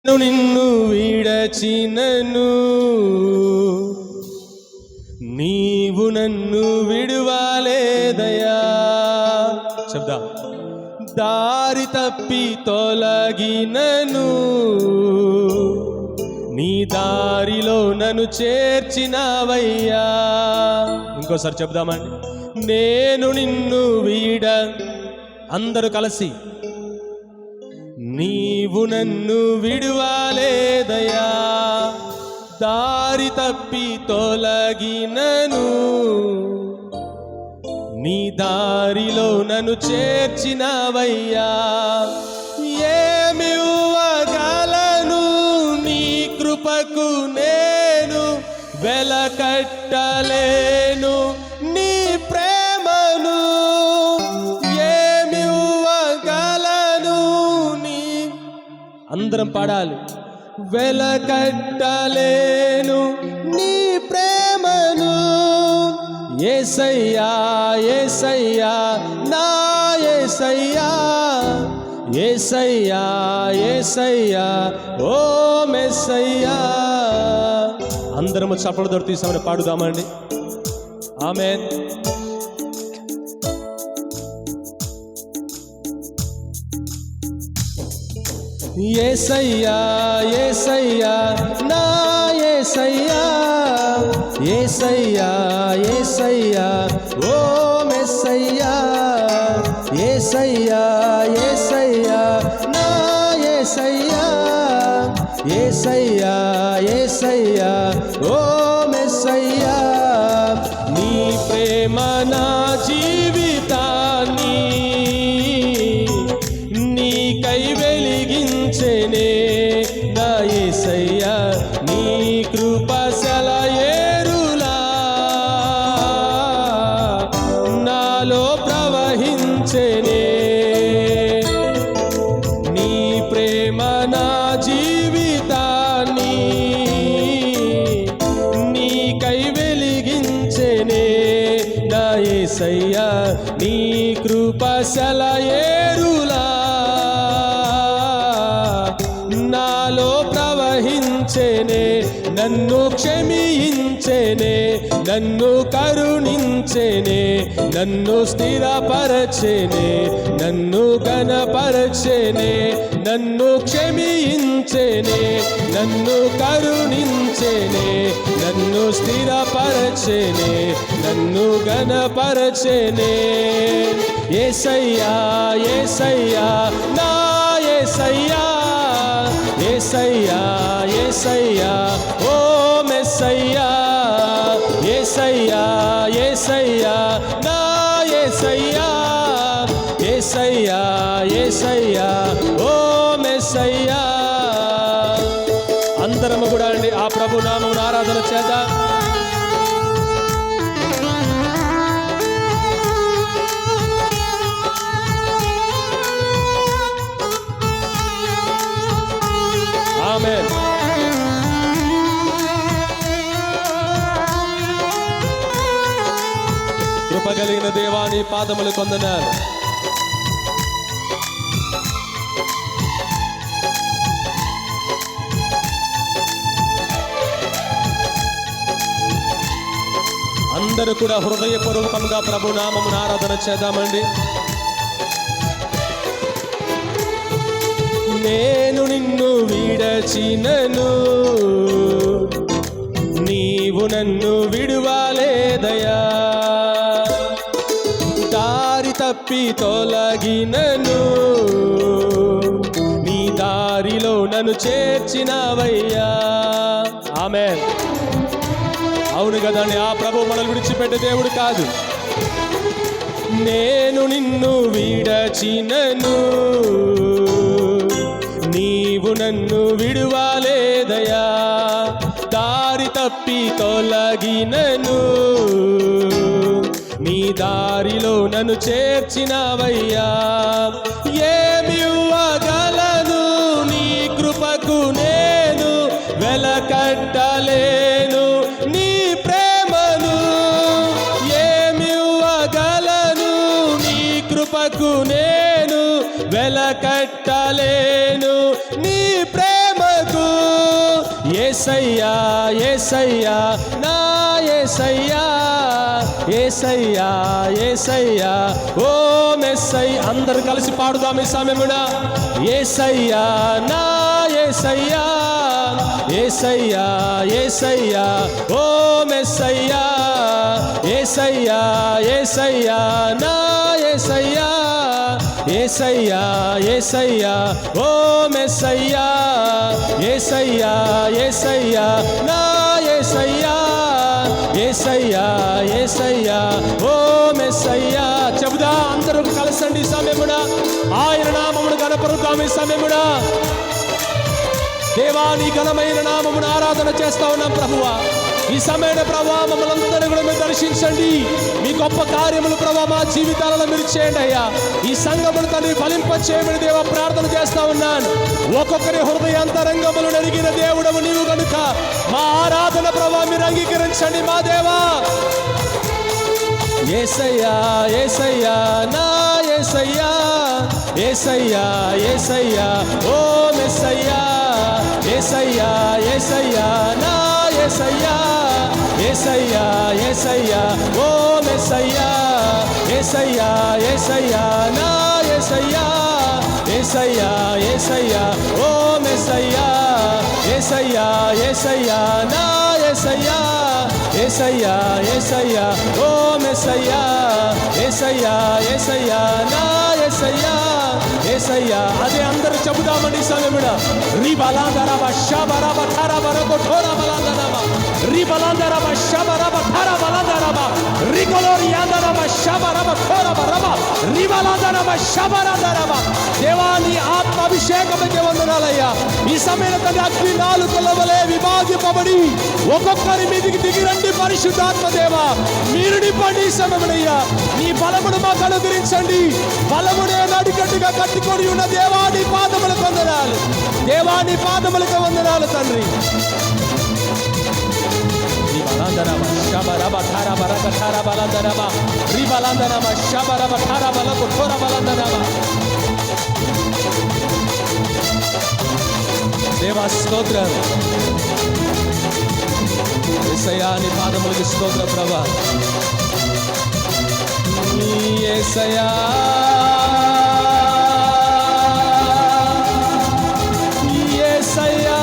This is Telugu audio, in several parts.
నిన్ను విడచినను నీవు నన్ను విడువలేదయా. చెప్దాం. దారి తప్పి తొలగినను నీ దారిలో నన్ను చేర్చినవయ్యా. ఇంకోసారి చెప్దామండి. నేను నిన్ను అందరూ కలిసి నీవు నన్ను విడువలేదయా. దారి తప్పి తొలగినను నీ దారిలో నన్ను చేర్చినవయ్యా. ఏమివ్వగలను నీ కృపకు నేను వెలకట్టలేను నీ ప్రేమను. ఏమివ్వగలను నీ అందరం పాడాలి. వెలకట్టలేను నీ ప్రేమను. యేసయ్యా యేసయ్యా నా యేసయ్యా, యేసయ్యా యేసయ్యా ఓ మెస్సయ్యా. అందరము చప్పట్లు దొరికి తీసామని పాడుదామండి. ఆమేన్. యేసయ్యా యేసయ్యా నా యేసయ్యా, యేసయ్యా యేసయ్యా ఓ మెస్సయ్యా. యేసయ్యా యేసయ్యా నా యేసయ్యా, యేసయ్యా యేసయ్యా ఓ మెస్సయ్యా. నీ ప్రేమ నా జీవితాన్ని నీకై వెలిగించెనే నా యేసయ్యా. నీ కృప సెలయేరులా నాలో ప్రవహించెనే. నీ ప్రేమ నా జీవితాన్ని నీకై వెలిగించెనే నా యేసయ్యా. నీ కృప సెలయేరులా నాలో ప్రవహించెనే. నన్ను క్షమించెనే, నన్ను కరుణించెనే, నన్ను స్థిరపరచెనే, నన్ను ఘనపరచెనే. నన్ను క్షమించెనే, నన్ను కరుణించెనే, నన్ను స్థిరపరచెనే, నన్ను ఘనపరచెనే. యేసయ్యా యేసయ్యా నా యేసయ్యా, యేసయ్యా యేసయ్యా ఓ మెస్సయ్యా. యేసయ్యా యేసయ్యా నా యేసయ్యా, యేసయ్యా యేసయ్యా ఓ మెస్సయ్యా. అందరము కూడా అండి ఆ ప్రభు నామమున ఆరాధన చేద్దాం. ఆమేన్. కృప కలిగిన దేవాని పాదములు కొందనాలు. అందరూ కూడా హృదయపూర్వకంగా ప్రభు నామమున ఆరాధన చేద్దామండి. నేను నిన్ను విడచినను నీవు నన్ను విడువలేదయా. దారి తప్పి తొలగినను నీ దారిలో నన్ను చేర్చినవయ్యా. ఆమేన్. అవును కదండి, ఆ ప్రభు మనల్ని విడిచిపెట్టే దేవుడు కాదు. నేను నిన్ను విడచినను నీవు నన్ను విడువలేదయా. దారి తప్పి తొలగినను నీ దారిలో నన్ను చేర్చినవయ్యా. ఏమివ్వగలను నీ కృపకు నేను వెలకట్టలేను నీ ప్రేమను. ఏమివ్వగలను నీ కృపకు నేను వెలకట్టలేను నీ ప్రేమను. యేసయ్యా యేసయ్యా నా యేసయ్యా యేసయ్యా యేసయ్యా ఓ మెస్సయ్య. అందరు కలిసి పాడుదాం ఈ సమయమున. యేసయ్యా నా యేసయ్యా యేసయ్యా యేసయ్యా ఓ మెస్సయ్యా యేసయ్యా యేసయ్యా నా యేసయ్యా యేసయ్యా యేసయ్యా ఓ మెస్సయ్యా యేసయ్యా యేసయ్యా నా యేసయ్యా యేసయ్యా యేసయ్యా ఓ మెస్సయ్యా. చెబుదా అందరూ కలిసండి ఈ సమయమున. ఆయన నామమును కనపరుద్దాం ఈ సమయమున. దేవా నీ ఘనమైన నామమును ఆరాధన చేస్తా ఉన్నాం ప్రభువా. ఈ సమయన ప్రభా మమ్మల్ని అందరూ కూడా మీరు దర్శించండి. మీ గొప్ప కార్యములు ప్రభా మా జీవితాలలో మీరు చేయండి అయ్యా. ఈ సంఘమును తండ్రి ఫలింప చేయమని దేవా ప్రార్థన చేస్తా ఉన్నాను. ఒక్కొక్కరి హృదయాంతరంగములు నెరిగిన దేవుడవు నీవు కనుక మా ఆరాధన ప్రభా మీరు అంగీకరించండి మా దేవా. యేసయ్యా యేసయ్యా నా యేసయ్యా యేసయ్యా యేసయ్యా ఓ మెస్సయ్యా యేసయ్యా యేసయ్యా నా యేసయ్యా యేసయ్యా యేసయ్యా ఓ మెస్సయ్యా యేసయ్యా యేసయ్యా నా యేసయ్యా యేసయ్యా యేసయ్యా ఓ మెస్సయ్యా యేసయ్యా యేసయ్యా నా యేసయ్యా యేసయ్యా యేసయ్యా ఓ మెస్సయ్యా యేసయ్యా యేసయ్యా నా యేసయ్యా యేసయ్యా. అదే అందరూ చెబుదామండి సమయమున. రిబలాందరబ షబరబ థరబర కొఠోర బలాందరబ రిబలాందరబ షబరబ థరబలాందరబ రిగలోరియాందరబ షబరబ థోరబరబ రిబలాందరబ షబరందరబ. దేవా నీ ఆత్మ అభిషేకముకి వందనాలయ్యా. ఈ సమయంలో తన అగ్ని నాలుకల వలె విభాగింపబడి ఒక్కొక్కరి మీదికి దిగిరండి పరిశుద్ధాత్మ దేవా. మీరు నింపండి ఈ సమయమునయ్యా. నీ బలమును మాకు అనుగ్రహించండి. బలమునే నడికట్టుగా కట్టుకొని ఉన్న దేవా నీ పాదములకు వందనాలు. దేవా నీ పాదములకు వందనాలు తండ్రి. దేవా స్తోత్రం. యేసయ్యా నీ పాదములకు స్తోత్రం ప్రభా. యేసయ్యా యేసయ్యా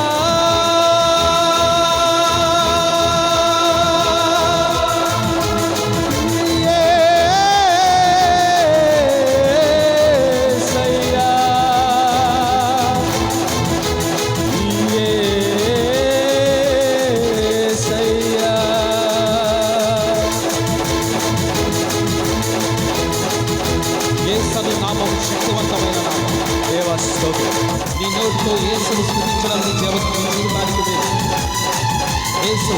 శక్తివంతమైన నామం. దేవా స్తోత్రం. నీ నోటితో యేసును స్తుతించడం నీ జీవితానికి యేసు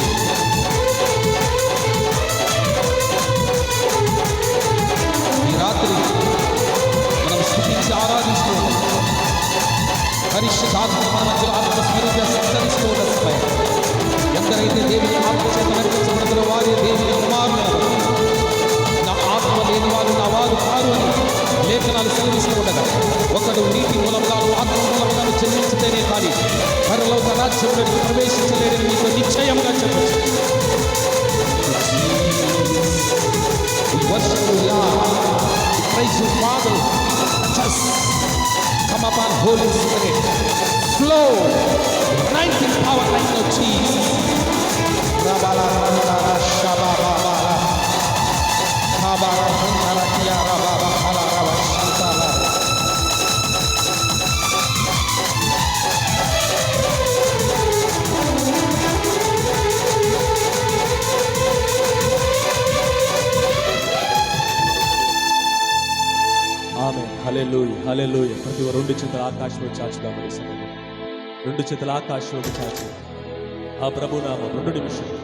ఈ రాత్రి మనం స్తుతించి ఆరాధిస్తూ పరిశుద్ధాత్మ మన మధ్యలో ఆత్మస్మృతిగా సంచరిస్తూ ఉండటంపై ఎందరైతే దేవుని ఆత్మచేత నడిపించబడుతున్న వారి దేవుని కుమారులు. నా ఆత్మ లేని వారు నా వారు కారు అని లేఖనాలు సెలవిస్తూ ఉండగా ఒకడు నీటి మూలముగాను ఆత్మ మూలముగాను చెల్లించితేనే కానీ పరలోక రాజ్యంలోకి ప్రవేశించలేడని మీకు నిశ్చయముగా చెప్పచ్చు. Come upon Holy Spirit, flow, anointing power like no cheese. Rabala rabala shababa kabara hundara kiya rababa khala rabba shantala. ఆమేన్. హల్లెలూయా హల్లెలూయా. ప్రతి రెండు చేతుల ఆకాశంలో చాచుదామని సమయం. రెండు చేతుల ఆకాశంలో చాచి ఆ ప్రభు నామం 2 నిమిషాలు